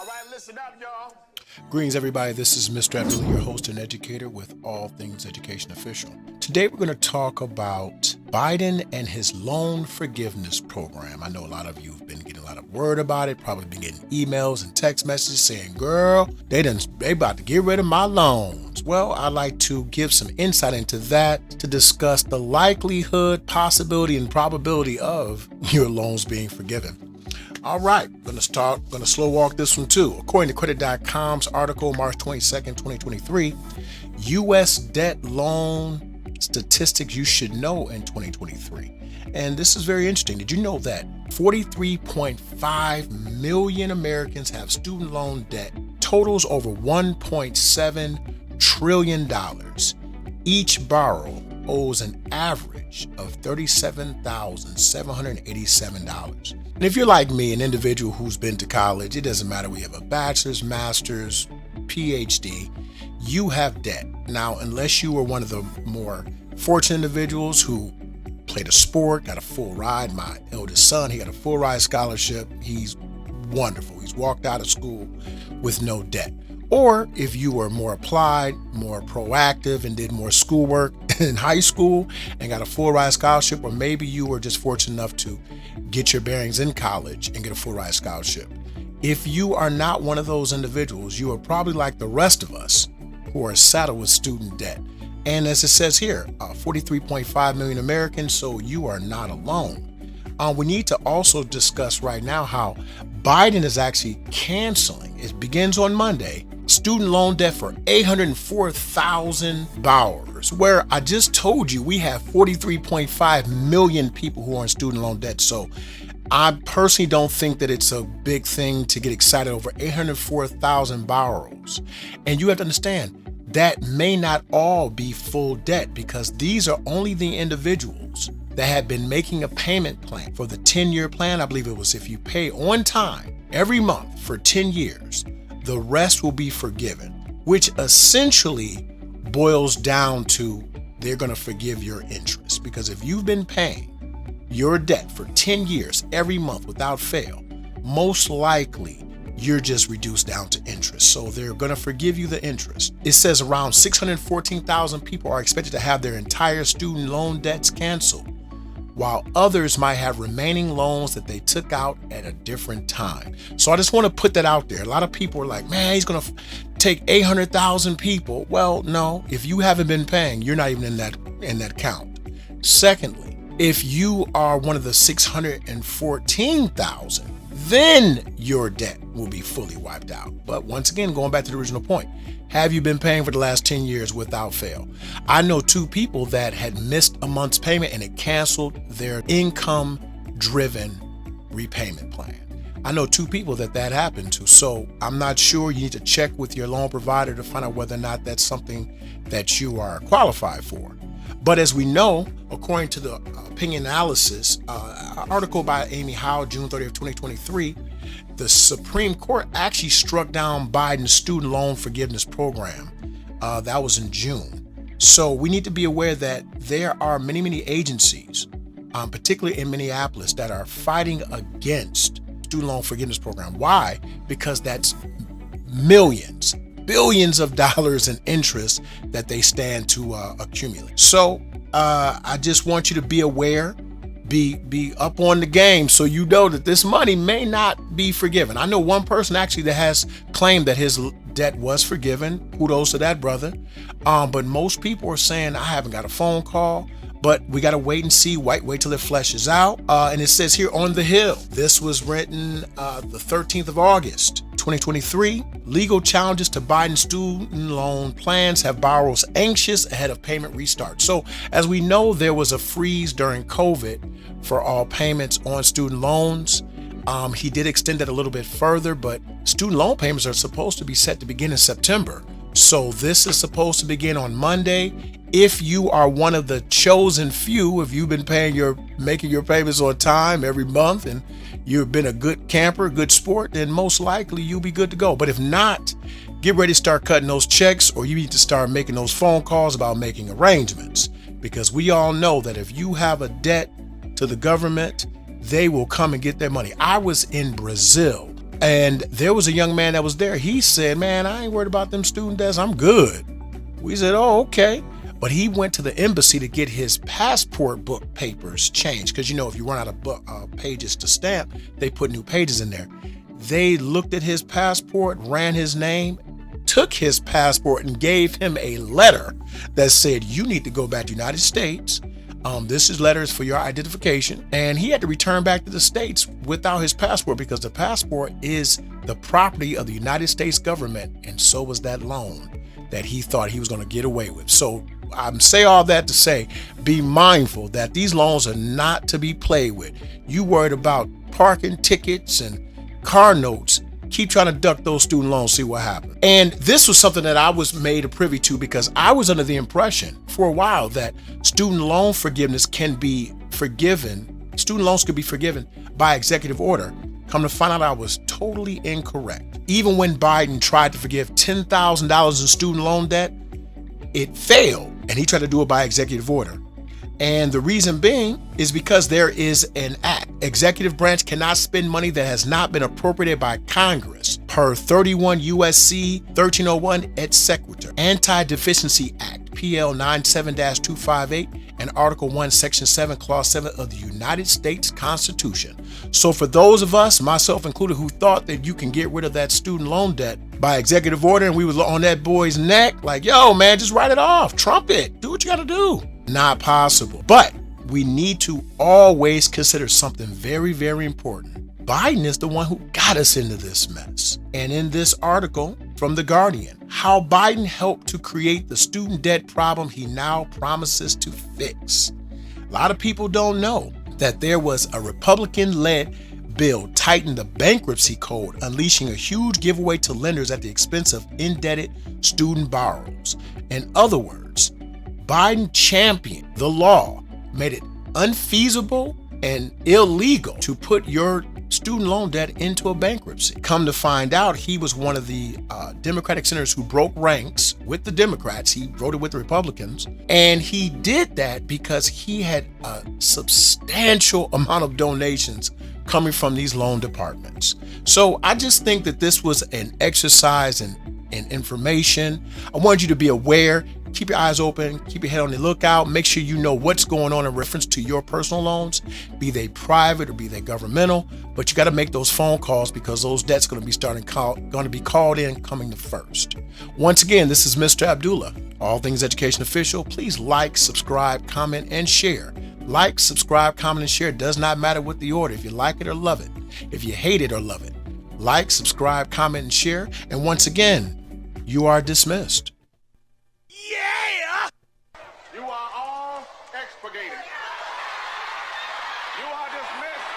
All right, listen up, y'all. Greetings, everybody. This is Mr. Abdullah, your host and educator with All Things Education Official. Today, we're going to talk about Biden and his loan forgiveness program. I know a lot of you have been getting a lot of word about it, probably been getting emails and text messages saying, girl, they about to get rid of my loans. Well, I'd like to give some insight into that to discuss the likelihood, possibility, and probability of your loans being forgiven. All right, going to slow walk this one too. According to Credit.com's article, March 22nd, 2023, U.S. debt loan statistics you should know in 2023. And this is very interesting. Did you know that 43.5 million Americans have student loan debt, totals over $1.7 trillion. Each borrower owes an average of $37,787. And if you're like me, an individual who's been to college, it doesn't matter. We have a bachelor's, master's, PhD, you have debt. Now, unless you were one of the more fortunate individuals who played a sport, got a full ride. My eldest son, he got a full ride scholarship. He's wonderful. He's walked out of school with no debt. Or if you were more applied, more proactive, and did more schoolwork in high school and got a full ride scholarship, or maybe you were just fortunate enough to get your bearings in college and get a full ride scholarship. If you are not one of those individuals, you are probably like the rest of us who are saddled with student debt. And as it says here, 43.5 million Americans, so you are not alone. We need to also discuss right now how Biden is actually canceling, it begins on Monday, student loan debt for 804,000 borrowers, where I just told you we have 43.5 million people who are in student loan debt. So I personally don't think that it's a big thing to get excited over 804,000 borrowers. And you have to understand, that may not all be full debt, because these are only the individuals that have been making a payment plan for the 10-year plan. I believe it was if you pay on time every month for 10 years, the rest will be forgiven, which essentially boils down to they're going to forgive your interest. Because if you've been paying your debt for 10 years every month without fail, most likely you're just reduced down to interest. So they're going to forgive you the interest. It says around 614,000 people are expected to have their entire student loan debts canceled, while others might have remaining loans that they took out at a different time. So I just want to put that out there. A lot of people are like, man, he's going to take 800,000 people. Well, no, if you haven't been paying, you're not even in that count. Secondly, if you are one of the 614,000, then your debt will be fully wiped out. But once again, going back to the original point, have you been paying for the last 10 years without fail? I know two people that had missed a month's payment and it canceled their income-driven repayment plan. I know two people that happened to. So I'm not sure. You need to check with your loan provider to find out whether or not that's something that you are qualified for. But as we know, according to the opinion analysis, article by Amy Howe, June 30th, 2023, the Supreme Court actually struck down Biden's student loan forgiveness program. That was in June. So we need to be aware that there are many agencies, particularly in Minneapolis, that are fighting against student loan forgiveness program. Why? Because that's millions, billions of dollars in interest that they stand to accumulate. So I just want you to be aware, be up on the game, so you know that this money may not be forgiven. I know one person actually that has claimed that his debt was forgiven. Kudos to that brother. But most people are saying, I haven't got a phone call. But we got to wait and see, wait till it fleshes out. And it says here on the Hill, this was written the 13th of August, 2023. Legal challenges to Biden's student loan plans have borrowers anxious ahead of payment restart. So as we know, there was a freeze during COVID for all payments on student loans. He did extend it a little bit further, but student loan payments are supposed to be set to begin in September. So this is supposed to begin on Monday. If you are one of the chosen few, if you've been making your payments on time every month and you've been a good camper, good sport, then most likely you'll be good to go. But if not, get ready to start cutting those checks, or you need to start making those phone calls about making arrangements, because we all know that if you have a debt to the government, they will come and get their money. I was in Brazil And there was a young man that was there. He said, man, I ain't worried about them student debts. I'm good. We said, oh, okay. But he went to the embassy to get his passport book papers changed. Because, if you run out of pages to stamp, they put new pages in there. They looked at his passport, ran his name, took his passport and gave him a letter that said, you need to go back to the United States. This letter is for your identification. And he had to return back to the States without his passport because the passport is the property of the United States government. And so was that loan that he thought he was going to get away with. So I'm say all that to say, be mindful that these loans are not to be played with. You worried about parking tickets and car notes. Keep trying to duck those student loans, see what happens. And this was something that I was made a privy to because I was under the impression for a while that student loan forgiveness can be forgiven. Student loans could be forgiven by executive order. Come to find out I was totally incorrect. Even when Biden tried to forgive $10,000 in student loan debt, it failed, and he tried to do it by executive order. And the reason being is because there is an act. Executive branch cannot spend money that has not been appropriated by Congress per 31 USC 1301 et sequitur. Anti-Deficiency Act, PL 97-258, and Article 1, Section 7, Clause 7 of the United States Constitution. So for those of us, myself included, who thought that you can get rid of that student loan debt by executive order, and we was on that boy's neck, like, yo, man, just write it off, trump it, do what you gotta do. Not possible. But we need to always consider something very, very important. Biden is the one who got us into this mess. And in this article from The Guardian, how Biden helped to create the student debt problem he now promises to fix. A lot of people don't know that there was a Republican-led bill tightened the bankruptcy code, unleashing a huge giveaway to lenders at the expense of indebted student borrowers. In other words, Biden championed the law, made it unfeasible and illegal to put your student loan debt into a bankruptcy. Come to find out, he was one of the Democratic senators who broke ranks with the Democrats. He voted with the Republicans. And he did that because he had a substantial amount of donations coming from these loan departments. So I just think that this was an exercise in information. I want you to be aware. Keep your eyes open, keep your head on the lookout, make sure you know what's going on in reference to your personal loans, be they private or be they governmental, but you got to make those phone calls because those debts going to be called in coming the first. Once again, this is Mr. Abdullah, All Things Education Official. Please like, subscribe, comment, and share. Like, subscribe, comment, and share. It does not matter what the order, if you like it or love it, if you hate it or love it. Like, subscribe, comment, and share. And once again, you are dismissed. You are all expurgated. You are dismissed.